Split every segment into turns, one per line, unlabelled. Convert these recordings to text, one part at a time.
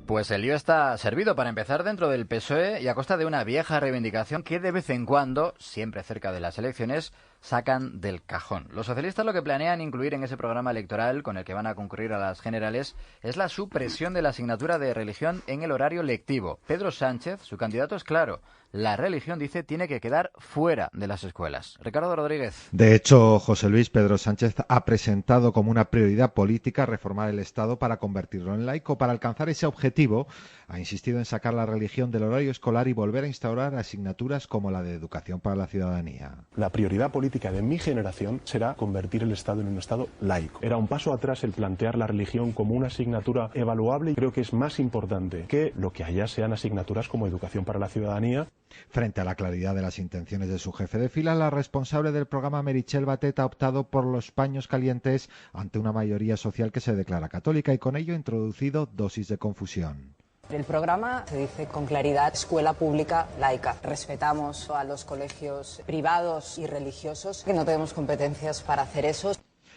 Pues el lío está servido para empezar dentro del PSOE y a costa de una vieja reivindicación que de vez en cuando, siempre cerca de las elecciones, sacan del cajón. Los socialistas lo que planean incluir en ese programa electoral con el que van a concurrir a las generales es la supresión de la asignatura de religión en el horario lectivo. Pedro Sánchez, su candidato, es claro. La religión, dice, tiene que quedar fuera de las escuelas. Ricardo Rodríguez.
De hecho, José Luis, Pedro Sánchez ha presentado como una prioridad política reformar el Estado para convertirlo en laico. Para alcanzar ese objetivo, ha insistido en sacar la religión del horario escolar y volver a instaurar asignaturas como la de Educación para la Ciudadanía.
La prioridad política de mi generación será convertir el Estado en un Estado laico. Era un paso atrás el plantear la religión como una asignatura evaluable y creo que es más importante que lo que allá sean asignaturas como Educación para la Ciudadanía.
Frente a la claridad de las intenciones de su jefe de fila, la responsable del programa, Meritxell Batet, ha optado por los paños calientes ante una mayoría social que se declara católica y con ello ha introducido dosis de confusión.
El programa se dice con claridad escuela pública laica. Respetamos a los colegios privados y religiosos, que no tenemos competencias para hacer eso.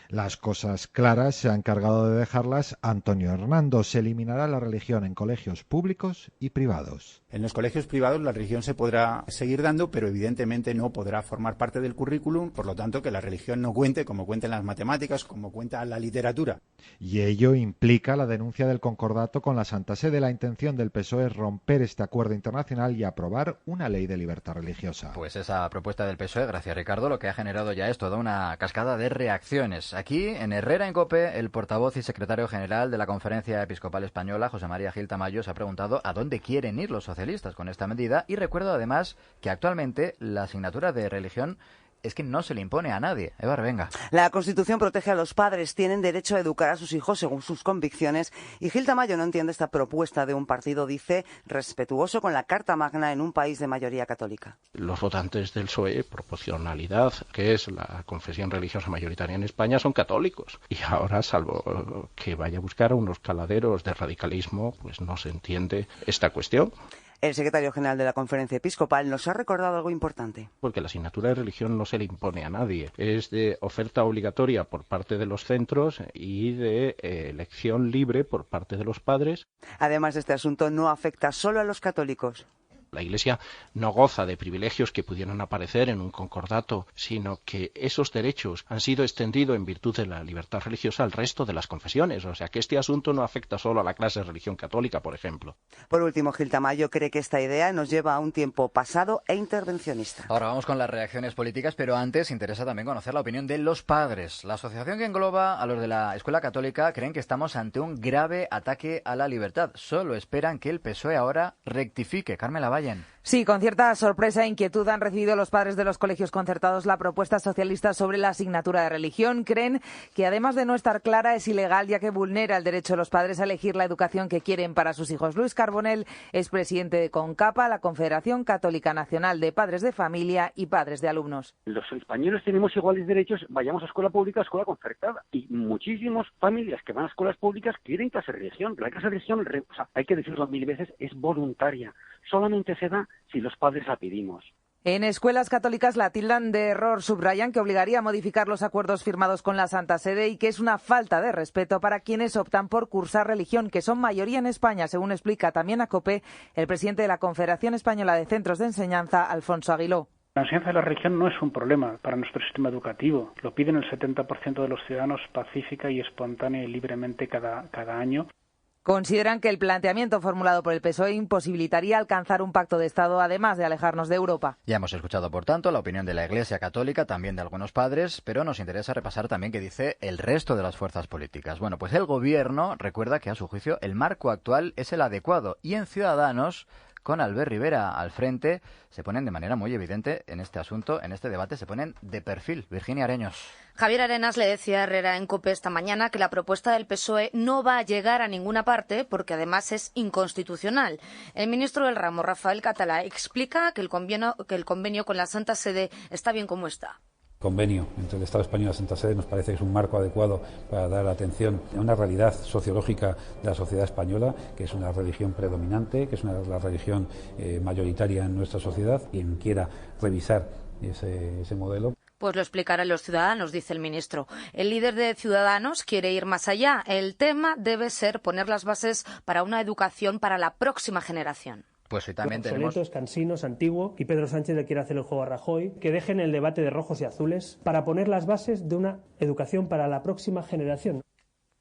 Las cosas claras se ha encargado de dejarlas Antonio Hernando. Se eliminará la religión en colegios públicos y privados.
En los colegios privados la religión se podrá seguir dando, pero evidentemente no podrá formar parte del currículum, por lo tanto que la religión no cuente como cuentan las matemáticas, como cuenta la literatura.
Y ello implica la denuncia del concordato con la Santa Sede. La intención del PSOE es romper este acuerdo internacional y aprobar una ley de libertad religiosa.
Pues esa propuesta del PSOE, gracias Ricardo, lo que ha generado ya es toda una cascada de reacciones. Aquí, en Herrera en COPE, el portavoz y secretario general de la Conferencia Episcopal Española, José María Gil Tamayo, se ha preguntado a dónde quieren ir los socialistas con esta medida y recuerdo además que actualmente la asignatura de religión es que no se le impone a nadie. Eva Revenga.
La Constitución protege a los padres, tienen derecho a educar a sus hijos según sus convicciones y Gil Tamayo no entiende esta propuesta de un partido, dice, respetuoso con la Carta Magna en un país de mayoría católica.
Los votantes del PSOE, proporcionalidad, que es la confesión religiosa mayoritaria en España, son católicos. Y ahora, salvo que vaya a buscar unos caladeros de radicalismo, pues no se entiende esta cuestión.
El secretario general de la Conferencia Episcopal nos ha recordado algo importante.
Porque la asignatura de religión no se le impone a nadie. Es de oferta obligatoria por parte de los centros y de elección libre por parte de los padres.
Además, este asunto no afecta solo a los católicos.
La Iglesia no goza de privilegios que pudieran aparecer en un concordato, sino que esos derechos han sido extendidos en virtud de la libertad religiosa al resto de las confesiones. O sea que este asunto no afecta solo a la clase de religión católica, por ejemplo.
Por último, Gil Tamayo cree que esta idea nos lleva a un tiempo pasado e intervencionista.
Ahora vamos con las reacciones políticas, pero antes interesa también conocer la opinión de los padres. La asociación que engloba a los de la escuela católica creen que estamos ante un grave ataque a la libertad. Solo esperan que el PSOE ahora rectifique. Carmen Lavalle.
Sí, con cierta sorpresa e inquietud han recibido los padres de los colegios concertados la propuesta socialista sobre la asignatura de religión. Creen que además de no estar clara es ilegal ya que vulnera el derecho de los padres a elegir la educación que quieren para sus hijos. Luis Carbonell es presidente de CONCAPA, la Confederación Católica Nacional de Padres de Familia y Padres de Alumnos.
Los españoles tenemos iguales derechos, vayamos a escuela pública o a escuela concertada. Y muchísimas familias que van a escuelas públicas quieren clase de religión. La clase de religión, hay que decirlo 1000 veces, es voluntaria. Solamente se da si los padres la pedimos.
En escuelas católicas la tildan de error, subrayan que obligaría a modificar los acuerdos firmados con la Santa Sede y que es una falta de respeto para quienes optan por cursar religión, que son mayoría en España, según explica también a COPE el presidente de la Confederación Española de Centros de Enseñanza, Alfonso Aguiló.
La enseñanza de la religión no es un problema para nuestro sistema educativo. Lo piden el 70% de los ciudadanos pacífica y espontánea y libremente cada año.
Consideran que el planteamiento formulado por el PSOE imposibilitaría alcanzar un pacto de Estado, además de alejarnos de Europa.
Ya hemos escuchado, por tanto, la opinión de la Iglesia Católica, también de algunos padres, pero nos interesa repasar también qué dice el resto de las fuerzas políticas. Bueno, pues el Gobierno recuerda que, a su juicio, el marco actual es el adecuado y en Ciudadanos, con Albert Rivera al frente, se ponen de manera muy evidente en este asunto, en este debate, se ponen de perfil. Virginia Areños.
Javier Arenas le decía a Herrera en COPE esta mañana que la propuesta del PSOE no va a llegar a ninguna parte porque además es inconstitucional. El ministro del ramo, Rafael Català, explica que el convenio con la Santa Sede está bien como está.
Convenio entre el Estado español y la Santa Sede nos parece que es un marco adecuado para dar atención a una realidad sociológica de la sociedad española, que es una religión predominante, que es la religión mayoritaria en nuestra sociedad. Quien quiera revisar ese modelo.
Pues lo explicarán los ciudadanos, dice el ministro. El líder de Ciudadanos quiere ir más allá. El tema debe ser poner las bases para una educación para la próxima generación.
Pues hoy también
obsoletos, cansinos, antiguo, y Pedro Sánchez le quiere hacer el juego a Rajoy, que dejen el debate de rojos y azules para poner las bases de una educación para la próxima generación.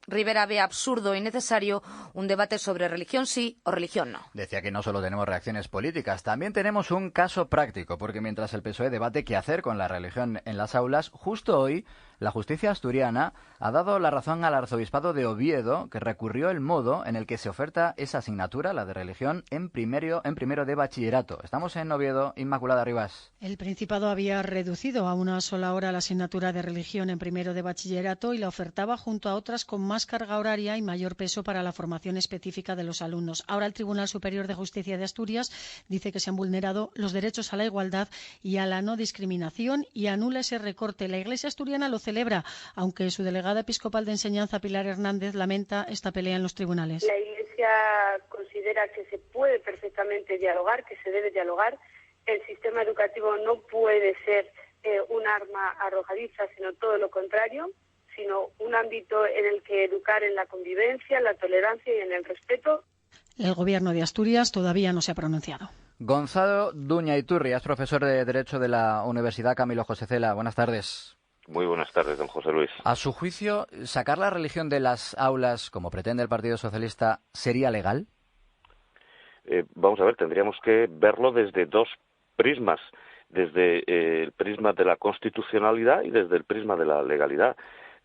Rivera ve absurdo y necesario un debate sobre religión sí o religión no.
Decía que no solo tenemos reacciones políticas, también tenemos un caso práctico, porque mientras el PSOE debate qué hacer con la religión en las aulas, justo hoy la justicia asturiana ha dado la razón al arzobispado de Oviedo, que recurrió el modo en el que se oferta esa asignatura, la de religión, en primero de bachillerato. Estamos en Oviedo, Inmaculada Rivas.
El Principado había reducido a una sola hora la asignatura de religión en primero de bachillerato y la ofertaba junto a otras con más carga horaria y mayor peso para la formación específica de los alumnos. Ahora el Tribunal Superior de Justicia de Asturias dice que se han vulnerado los derechos a la igualdad y a la no discriminación y anula ese recorte. La Iglesia asturiana lo celebra, aunque su delegada episcopal de enseñanza, Pilar Hernández, lamenta esta pelea en los tribunales.
La Iglesia considera que se puede perfectamente dialogar, que se debe dialogar. El sistema educativo no puede ser un arma arrojadiza, sino todo lo contrario, sino un ámbito en el que educar en la convivencia, la tolerancia y en el respeto.
El Gobierno de Asturias todavía no se ha pronunciado.
Gonzalo Duña Iturria es profesor de Derecho de la Universidad Camilo José Cela. Buenas tardes.
Muy buenas tardes, don José Luis.
A su juicio, ¿sacar la religión de las aulas, como pretende el Partido Socialista, sería legal?
Vamos a ver, tendríamos que verlo desde dos prismas, desde el prisma de la constitucionalidad y desde el prisma de la legalidad.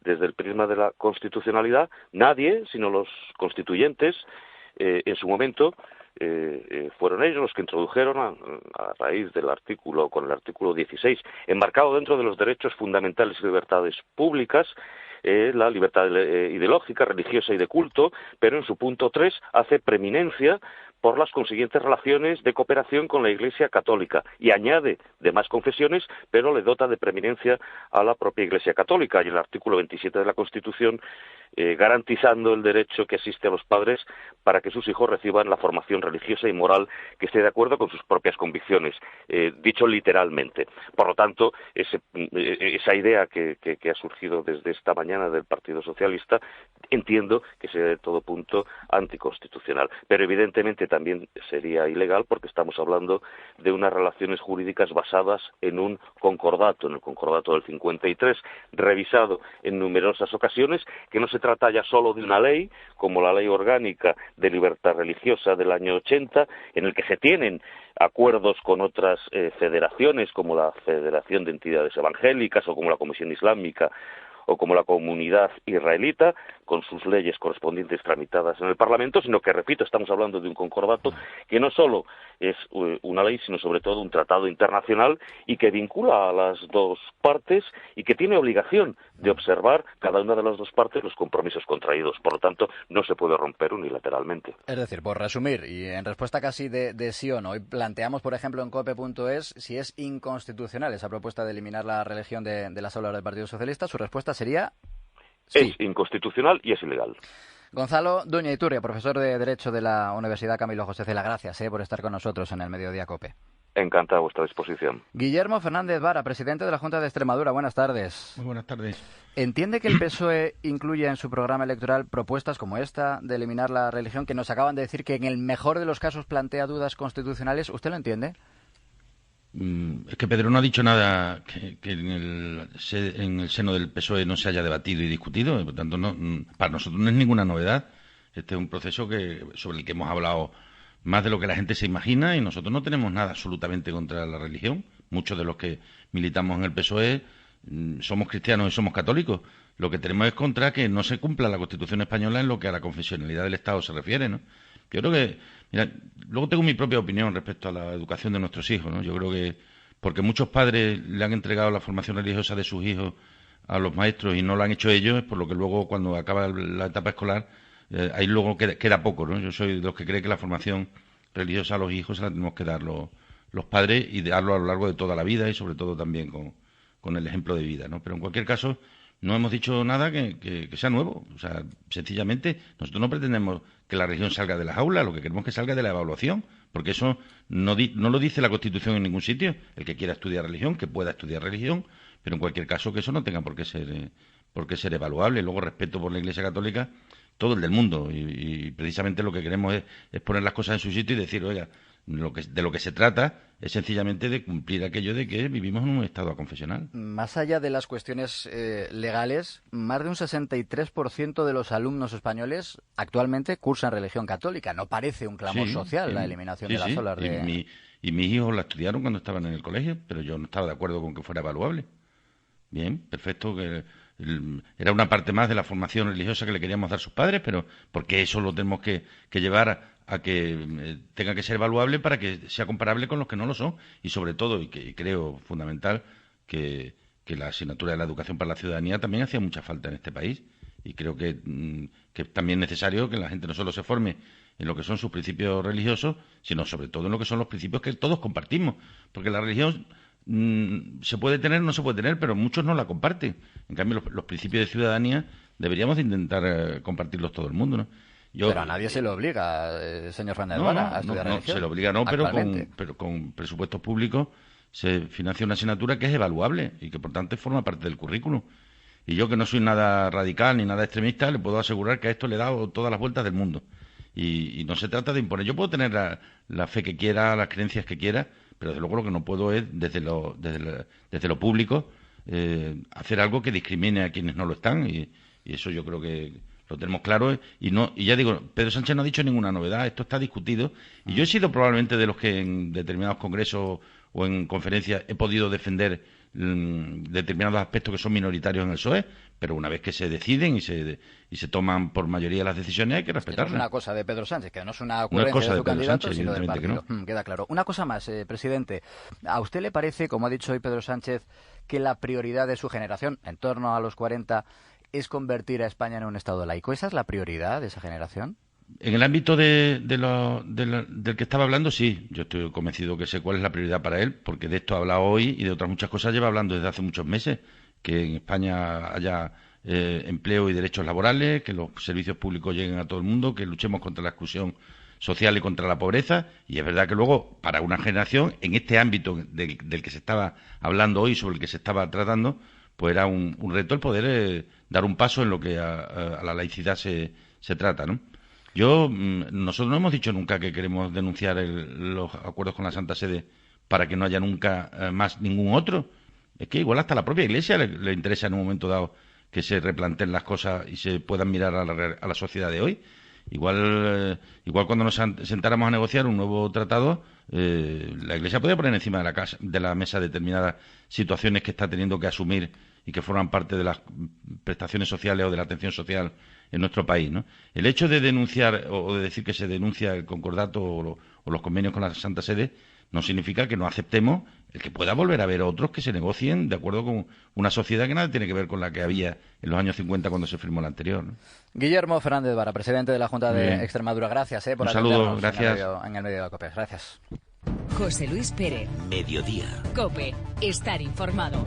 Desde el prisma de la constitucionalidad, nadie, sino los constituyentes, en su momento, fueron ellos los que introdujeron a raíz del artículo, con el artículo 16, enmarcado dentro de los derechos fundamentales y libertades públicas, la libertad ideológica, religiosa y de culto, pero en su punto 3 hace preeminencia por las consiguientes relaciones de cooperación con la Iglesia Católica y añade demás confesiones, pero le dota de preeminencia a la propia Iglesia Católica. Y el artículo 27 de la Constitución garantizando el derecho que asiste a los padres para que sus hijos reciban la formación religiosa y moral que esté de acuerdo con sus propias convicciones, dicho literalmente. Por lo tanto, esa idea que ha surgido desde esta mañana del Partido Socialista, entiendo que sería de todo punto anticonstitucional, pero evidentemente también sería ilegal porque estamos hablando de unas relaciones jurídicas basadas en un concordato, en el concordato del 53, revisado en numerosas ocasiones, que no se trata ya solo de una ley, como la Ley Orgánica de Libertad Religiosa del año 80, en el que se tienen acuerdos con otras federaciones, como la Federación de Entidades Evangélicas o como la Comisión Islámica o como la Comunidad Israelita, con sus leyes correspondientes tramitadas en el Parlamento, sino que, repito, estamos hablando de un concordato que no solo es una ley, sino sobre todo un tratado internacional y que vincula a las dos partes y que tiene obligación de observar cada una de las dos partes los compromisos contraídos. Por lo tanto, no se puede romper unilateralmente.
Es decir, por resumir, y en respuesta casi de sí o no, hoy planteamos, por ejemplo, en cope.es si es inconstitucional esa propuesta de eliminar la religión de las aulas del Partido Socialista. Su respuesta sería sí.
Es inconstitucional y es ilegal.
Gonzalo Duña Iturria, profesor de Derecho de la Universidad Camilo José Cela. Gracias por estar con nosotros en el Mediodía COPE.
Encantado a vuestra disposición.
Guillermo Fernández Vara, presidente de la Junta de Extremadura. Buenas tardes.
Muy buenas tardes.
¿Entiende que el PSOE incluye en su programa electoral propuestas como esta de eliminar la religión, que nos acaban de decir que en el mejor de los casos plantea dudas constitucionales? ¿Usted lo entiende?
Es que Pedro no ha dicho nada que en el seno del PSOE no se haya debatido y discutido, por tanto para nosotros no es ninguna novedad. Este es un proceso sobre el que hemos hablado más de lo que la gente se imagina y nosotros no tenemos nada absolutamente contra la religión. Muchos de los que militamos en el PSOE somos cristianos y somos católicos. Lo que tenemos es contra que no se cumpla la Constitución española en lo que a la confesionalidad del Estado se refiere, ¿no? Yo creo que, mira, luego tengo mi propia opinión respecto a la educación de nuestros hijos, ¿no? Yo creo que porque muchos padres le han entregado la formación religiosa de sus hijos a los maestros y no lo han hecho ellos, es por lo que luego cuando acaba la etapa escolar ahí luego queda poco, ¿no? Yo soy de los que cree que la formación religiosa a los hijos se la tenemos que dar los padres y darlo a lo largo de toda la vida y sobre todo también con el ejemplo de vida, ¿no? Pero en cualquier caso no hemos dicho nada que sea nuevo. O sea, sencillamente nosotros no pretendemos que la religión salga de las aulas, lo que queremos es que salga de la evaluación, porque eso no lo dice la Constitución en ningún sitio. El que quiera estudiar religión, que pueda estudiar religión, pero en cualquier caso que eso no tenga por qué ser evaluable. Luego, respeto por la Iglesia Católica, todo el del mundo, y precisamente lo que queremos es poner las cosas en su sitio y decir, oiga, de lo que se trata es sencillamente de cumplir aquello de que vivimos en un estado aconfesional.
Más allá de las cuestiones legales, más de un 63% de los alumnos españoles actualmente cursan religión católica. No parece un clamor social la eliminación de las solas de...
Y mis hijos la estudiaron cuando estaban en el colegio, pero yo no estaba de acuerdo con que fuera evaluable. Bien, perfecto, que era una parte más de la formación religiosa que le queríamos dar a sus padres, pero porque eso lo tenemos que llevar a que tenga que ser evaluable para que sea comparable con los que no lo son, y sobre todo, y creo fundamental, que la asignatura de la educación para la ciudadanía también hacía mucha falta en este país, y creo que es también necesario que la gente no solo se forme en lo que son sus principios religiosos, sino sobre todo en lo que son los principios que todos compartimos, porque la religión se puede tener, no se puede tener, pero muchos no la comparten. En cambio, los principios de ciudadanía deberíamos de intentar compartirlos todo el mundo, ¿no?
Pero a nadie se le obliga, señor Fernández Vara, a estudiar religión.
No, se le obliga, pero con presupuestos públicos se financia una asignatura que es evaluable y que, por tanto, forma parte del currículum. Y yo, que no soy nada radical ni nada extremista, le puedo asegurar que a esto le he dado todas las vueltas del mundo. Y no se trata de imponer. Yo puedo tener la fe que quiera, las creencias que quiera, pero desde luego lo que no puedo es, desde lo público, hacer algo que discrimine a quienes no lo están. Y eso yo creo que lo tenemos claro. Y ya digo, Pedro Sánchez no ha dicho ninguna novedad, esto está discutido. Y yo he sido probablemente de los que en determinados congresos o en conferencias he podido defender determinados aspectos que son minoritarios en el PSOE, pero una vez que se deciden y se toman por mayoría las decisiones hay que respetarlas.
No es una cosa de Pedro Sánchez, que no es una ocurrencia de su candidato, sino del partido. Queda claro. Una cosa más, presidente. ¿A usted le parece, como ha dicho hoy Pedro Sánchez, que la prioridad de su generación, en torno a los 40, es convertir a España en un Estado laico? ¿Esa es la prioridad de esa generación?
En el ámbito del que estaba hablando, sí. Yo estoy convencido que sé cuál es la prioridad para él, porque de esto ha hablado hoy y de otras muchas cosas lleva hablando desde hace muchos meses. Que en España haya empleo y derechos laborales, que los servicios públicos lleguen a todo el mundo, que luchemos contra la exclusión social y contra la pobreza. Y es verdad que luego, para una generación, en este ámbito del que se estaba hablando hoy, sobre el que se estaba tratando, pues era un reto el poder dar un paso en lo que a la laicidad se trata, ¿no? Nosotros no hemos dicho nunca que queremos denunciar los acuerdos con la Santa Sede para que no haya nunca más ningún otro. Es que igual hasta la propia Iglesia le interesa en un momento dado que se replanteen las cosas y se puedan mirar a la sociedad de hoy. Igual cuando nos sentáramos a negociar un nuevo tratado, la Iglesia podría poner encima de la mesa determinadas situaciones que está teniendo que asumir y que forman parte de las prestaciones sociales o de la atención social en nuestro país, ¿no? El hecho de denunciar o de decir que se denuncia el concordato o los convenios con la Santa Sede no significa que no aceptemos el que pueda volver a haber otros que se negocien de acuerdo con una sociedad que nada tiene que ver con la que había en los años 50 cuando se firmó la anterior, ¿no?
Guillermo Fernández Vara, presidente de la Junta de Extremadura. Gracias por
atendernos
en el medio de la COPE. Gracias.
José Luis Pérez.
Mediodía.
COPE. Estar informado.